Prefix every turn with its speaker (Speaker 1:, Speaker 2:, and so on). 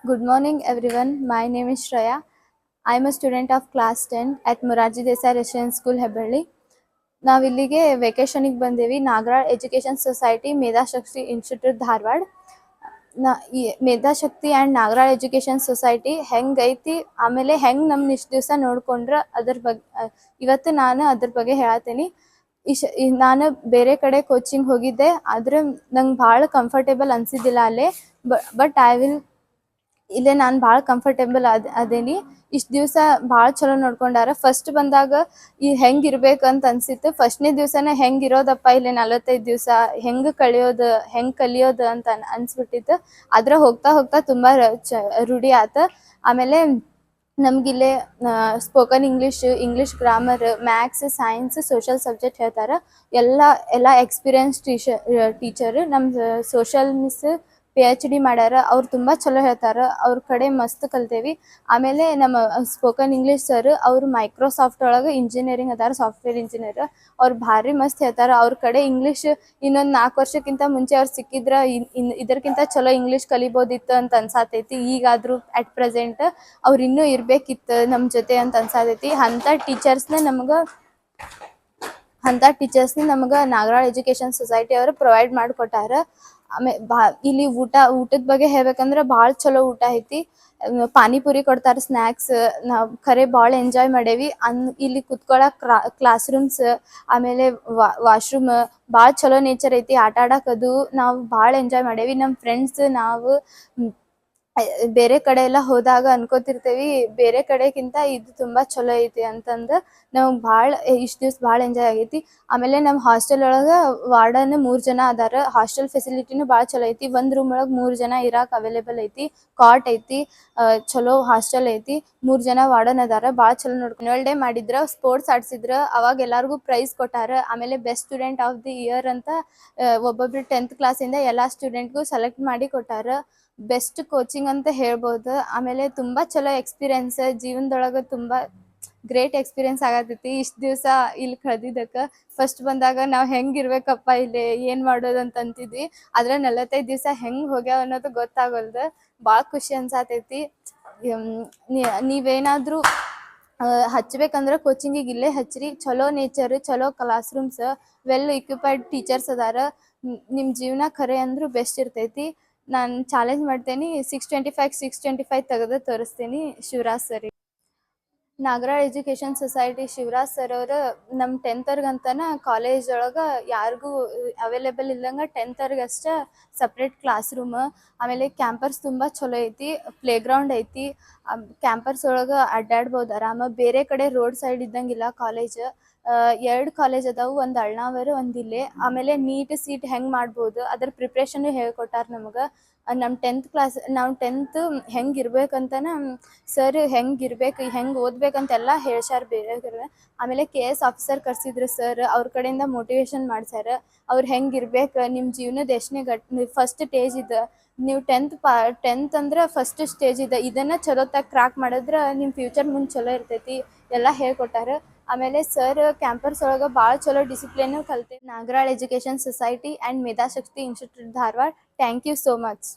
Speaker 1: Good morning, everyone. My name is Shreya. I am a student of class 10 at Morarji Desai Residential School, Hebballi. ನಾವು ಇಲ್ಲಿಗೆ ವೆಕೇಶನಿಗೆ ಬಂದೇವಿ. Nagaral education society Medhashakti institute Dharwad. ಈ Medhashakti and Nagaral education society ಹೆಂಗೈತಿ, ಆಮೇಲೆ ಹೆಂಗೆ ನಮ್ನ ಇಷ್ಟು ದಿವಸ ನೋಡ್ಕೊಂಡ್ರೆ ಅದ್ರ ಬಗ್ಗೆ ಇವತ್ತು ನಾನು ಅದ್ರ ಬಗ್ಗೆ ಹೇಳತ್ತೀನಿ. ನಾನು ಬೇರೆ ಕಡೆ ಕೋಚಿಂಗ್ ಹೋಗಿದ್ದೆ, ಆದರೆ ನಂಗೆ ಭಾಳ ಕಂಫರ್ಟೇಬಲ್ ಅನಿಸಿದ್ದಿಲ್ಲ ಅಲ್ಲೇ. ಬಟ್ ಇಲ್ಲೇ ನಾನು ಭಾಳ ಕಂಫರ್ಟೇಬಲ್ ಅದೇನಿ. ಇಷ್ಟು ದಿವಸ ಭಾಳ ಚಲೋ ನೋಡ್ಕೊಂಡಾರ. ಫಸ್ಟ್ ಬಂದಾಗ ಹೆಂಗೆ ಇರ್ಬೇಕಂತ ಅನ್ಸಿತ್ತು. ಫಸ್ಟ್ನೇ ದಿವಸನೇ ಹೆಂಗೆ ಇರೋದಪ್ಪ ಇಲ್ಲಿ 45 ದಿವಸ ಹೆಂಗೆ ಕಲಿಯೋದು ಅಂತ ಅನ್ಸ್ಬಿಟ್ಟಿತ್ತು. ಆದ್ರೆ ಹೋಗ್ತಾ ಹೋಗ್ತಾ ತುಂಬ ರೂಢಿ ಆತ. ಆಮೇಲೆ ನಮಗಿಲ್ಲೇ spoken English grammar, maths, science, social subject ಹೇಳ್ತಾರೆ. ಎಲ್ಲ ಎಕ್ಸ್ಪೀರಿಯನ್ಸ್ ಟೀಚರ್. ನಮ್ಮ ಸೋಷಲ್ ಮಿಸ್ PhD ಮಾಡ್ಯಾರ. ಅವ್ರು ತುಂಬ ಚಲೋ ಹೇಳ್ತಾರೆ. ಅವ್ರ ಕಡೆ ಮಸ್ತ್ ಕಲ್ತೇವಿ. ಆಮೇಲೆ ನಮ್ಮ ಸ್ಪೋಕನ್ ಇಂಗ್ಲೀಷ್ ಸರ್, ಅವರು ಮೈಕ್ರೋಸಾಫ್ಟ್ ಒಳಗೆ ಇಂಜಿನಿಯರಿಂಗ್ ಅದಾರ, ಸಾಫ್ಟ್ವೇರ್ ಇಂಜಿನಿಯರ್. ಅವ್ರು ಭಾರಿ ಮಸ್ತ್ ಹೇಳ್ತಾರೆ. ಅವ್ರ ಕಡೆ ಇಂಗ್ಲೀಷ್ ಇನ್ನೊಂದು 4 ವರ್ಷಕ್ಕಿಂತ ಮುಂಚೆ ಅವ್ರು ಸಿಕ್ಕಿದ್ರೆ ಇದಕ್ಕಿಂತ ಚಲೋ ಇಂಗ್ಲೀಷ್ ಕಲಿಬೋದಿತ್ತು ಅಂತ ಅನ್ಸಾತೈತಿ. ಈಗಾದರೂ ಅಟ್ ಪ್ರೆಸೆಂಟ್ ಅವ್ರು ಇನ್ನೂ ಇರಬೇಕಿತ್ತು ನಮ್ಮ ಜೊತೆ ಅಂತ ಅನ್ಸಾತೈತಿ. ಅಂಥ ಟೀಚರ್ಸ್ನ ನಮ್ಗೆ ನಾಗರಾಳ್ ಎಜುಕೇಷನ್ ಸೊಸೈಟಿ ಅವರು ಪ್ರೊವೈಡ್ ಮಾಡಿಕೊಟ್ಟಾರ. ಇಲ್ಲಿ ಊಟದ ಬಗ್ಗೆ ಹೇಳ್ಬೇಕಂದ್ರೆ ಭಾಳ ಚಲೋ ಊಟ ಐತಿ. ಪಾನಿಪುರಿ ಕೊಡ್ತಾರೆ, ಸ್ನ್ಯಾಕ್ಸ್. ನಾವು ಖರೆ ಭಾಳ ಎಂಜಾಯ್ ಮಾಡೇವಿ. ಇಲ್ಲಿ ಕುತ್ಕೊಳ್ಳೋಕೆ ಕ್ಲಾಸ್ ರೂಮ್ಸ್, ಆಮೇಲೆ ವಾಶ್ರೂಮ್ ಭಾಳ ಚಲೋ ನೇಚರ್ ಐತಿ. ಆಟ ಆಡೋಕದು ನಾವು ಭಾಳ ಎಂಜಾಯ್ ಮಾಡೇವಿ. ನಮ್ಮ ಫ್ರೆಂಡ್ಸ್ ನಾವು ಬೇರೆ ಕಡೆ ಎಲ್ಲ ಹೋದಾಗ ಅನ್ಕೋತಿರ್ತೇವಿ, ಬೇರೆ ಕಡೆಗಿಂತ ಇದು ತುಂಬ ಚಲೋ ಐತಿ ಅಂತಂದು. ನಾವು ಇಷ್ಟು ದಿವ್ಸ ಭಾಳ ಎಂಜಾಯ್ ಆಗೈತಿ. ಆಮೇಲೆ ನಮ್ಮ ಹಾಸ್ಟೆಲ್ ಒಳಗೆ ವಾರ್ಡನ್ 3 ಜನ ಅದಾರ. ಹಾಸ್ಟೆಲ್ ಫೆಸಿಲಿಟಿನೂ ಭಾಳ ಚಲೋ ಐತಿ. ಒಂದು ರೂಮ್ ಒಳಗೆ 3 ಜನ ಇರಾಕ್ ಅವೈಲೇಬಲ್ ಐತಿ. ಕಾಟ್ ಐತಿ. ಚಲೋ ಹಾಸ್ಟೆಲ್ ಐತಿ. 3 ಜನ ವಾರ್ಡನ್ ಅದಾರ. ಭಾಳ ಚಲೋ ಆನ್ಯುವಲ್ ಡೇ ಮಾಡಿದ್ರ, ಸ್ಪೋರ್ಟ್ಸ್ ಆಡ್ಸಿದ್ರ. ಅವಾಗ ಎಲ್ಲರಿಗೂ ಪ್ರೈಸ್ ಕೊಟ್ಟಾರ. ಆಮೇಲೆ best student of the year ಅಂತ ಒಬ್ಬೊಬ್ರು 10th ಕ್ಲಾಸಿಂದ ಎಲ್ಲ ಸ್ಟೂಡೆಂಟ್ಗೂ ಸೆಲೆಕ್ಟ್ ಮಾಡಿ ಕೊಟ್ಟಾರ. ಬೆಸ್ಟ್ ಕೋಚಿಂಗ್ ಅಂತ ಹೇಳ್ಬೋದು. ಆಮೇಲೆ ತುಂಬ ಚಲೋ ಎಕ್ಸ್ಪೀರಿಯನ್ಸ್, ಜೀವನದೊಳಗೆ ತುಂಬ ಗ್ರೇಟ್ ಎಕ್ಸ್ಪೀರಿಯನ್ಸ್ ಆಗತೈತಿ ಇಷ್ಟು ದಿವಸ ಇಲ್ಲಿ ಕಳೆದಿದ್ದಕ್ಕೆ. ಫಸ್ಟ್ ಬಂದಾಗ ನಾವು ಹೆಂಗಿರ್ಬೇಕಪ್ಪ ಇಲ್ಲಿ, ಏನು ಮಾಡೋದು ಅಂತ ಅಂತಿದ್ವಿ. ಆದರೆ 45 ದಿವಸ ಹೆಂಗೆ ಹೋಗ್ಯಾವ ಅನ್ನೋದು ಗೊತ್ತಾಗಲ್ದು. ಭಾಳ ಖುಷಿ ಅನ್ಸಾತೈತಿ. ನೀವೇನಾದರೂ ಹಚ್ಬೇಕಂದ್ರೆ ಕೋಚಿಂಗಿಗೆ ಇಲ್ಲೇ ಹಚ್ಚಿರಿ. ಚಲೋ ನೇಚರ್, ಚಲೋ ಕ್ಲಾಸ್ ರೂಮ್ಸ್, ವೆಲ್ ಇಕ್ವಿಪೈಡ್ ಟೀಚರ್ಸ್ ಅದಾರ. ನಿಮ್ಮ ಜೀವನ ಖರೆ ಅಂದರೂ ಬೆಸ್ಟ್ ಇರ್ತೈತಿ. ನಾನು ಚಾಲೆಂಜ್ ಮಾಡ್ತೇನೆ, 625 ತೆಗೆದು ತೋರಿಸ್ತೀನಿ Shivraj sir. Nagaral education society Shivraj sir ಅವರು ನಮ್ಮ 10th ಕಾಲೇಜ್ ಒಳಗೆ ಯಾರಿಗೂ ಅವೈಲೇಬಲ್ ಇಲ್ಲಂಗೆ 10th ಅಷ್ಟೇ ಸಪ್ರೇಟ್ ಕ್ಲಾಸ್ ರೂಮ್. ಆಮೇಲೆ ಕ್ಯಾಂಪಸ್ ತುಂಬ ಚಲೋ ಐತಿ. ಪ್ಲೇಗ್ರೌಂಡ್ ಐತಿ. ಕ್ಯಾಂಪಸ್ ಒಳಗೆ ಅಡ್ಡಾಡ್ಬೋದು ಆರಾಮ. ಬೇರೆ ಕಡೆ ರೋಡ್ ಸೈಡ್ ಇದ್ದಂಗಿಲ್ಲ ಕಾಲೇಜ್. 2 ಕಾಲೇಜ್ ಅದಾವು, ಒಂದು ಅಳ್ನಾವರ, ಒಂದು ಇಲ್ಲೇ. ಆಮೇಲೆ ನೀಟ್ ಸೀಟ್ ಹೆಂಗೆ ಮಾಡ್ಬೋದು ಅದ್ರ ಪ್ರಿಪ್ರೇಷನ್ನು ಹೇಳ್ಕೊಟ್ಟಾರ ನಮ್ಗೆ. ನಮ್ಮ 10th ಹೆಂಗೆ ಇರ್ಬೇಕಂತನ ಸರ್ ಹೆಂಗೆ ಓದ್ಬೇಕಂತೆಲ್ಲ ಹೇಳ್ಸಾರ ಬೇರೆ. ಆಮೇಲೆ KS ಆಫೀಸರ್ ಕರ್ಸಿದ್ರು ಸರ್. ಅವ್ರ ಕಡೆಯಿಂದ ಮೋಟಿವೇಶನ್ ಮಾಡ್ಸ್ಯಾರ. ಅವ್ರು ಹೆಂಗೆ ಇರ್ಬೇಕು, ನಿಮ್ಮ ಜೀವನದ ಎಷ್ಟನೇ ಫಸ್ಟ್ ಸ್ಟೇಜ್ ಇದೆ, ನೀವು 10th ಅಂದ್ರೆ ಫಸ್ಟ್ ಸ್ಟೇಜ್ ಇದೆ. ಇದನ್ನು ಚಲೋತ್ತಾಗಿ ಕ್ರಾಕ್ ಮಾಡಿದ್ರೆ ನಿಮ್ಮ ಫ್ಯೂಚರ್ ಮುಂದೆ ಚಲೋ ಇರ್ತೈತಿ ಎಲ್ಲ ಹೇಳ್ಕೊಟ್ಟಾರ. ಆಮೇಲೆ ಸರ್ ಕ್ಯಾಂಪಸ್ ಒಳಗೆ ಭಾಳ ಚಲೋ ಡಿಸಿಪ್ಲಿನು ಕಲಿತೆ. Nagaral education society and Medhashakti institute Dharwad. Thank you so much.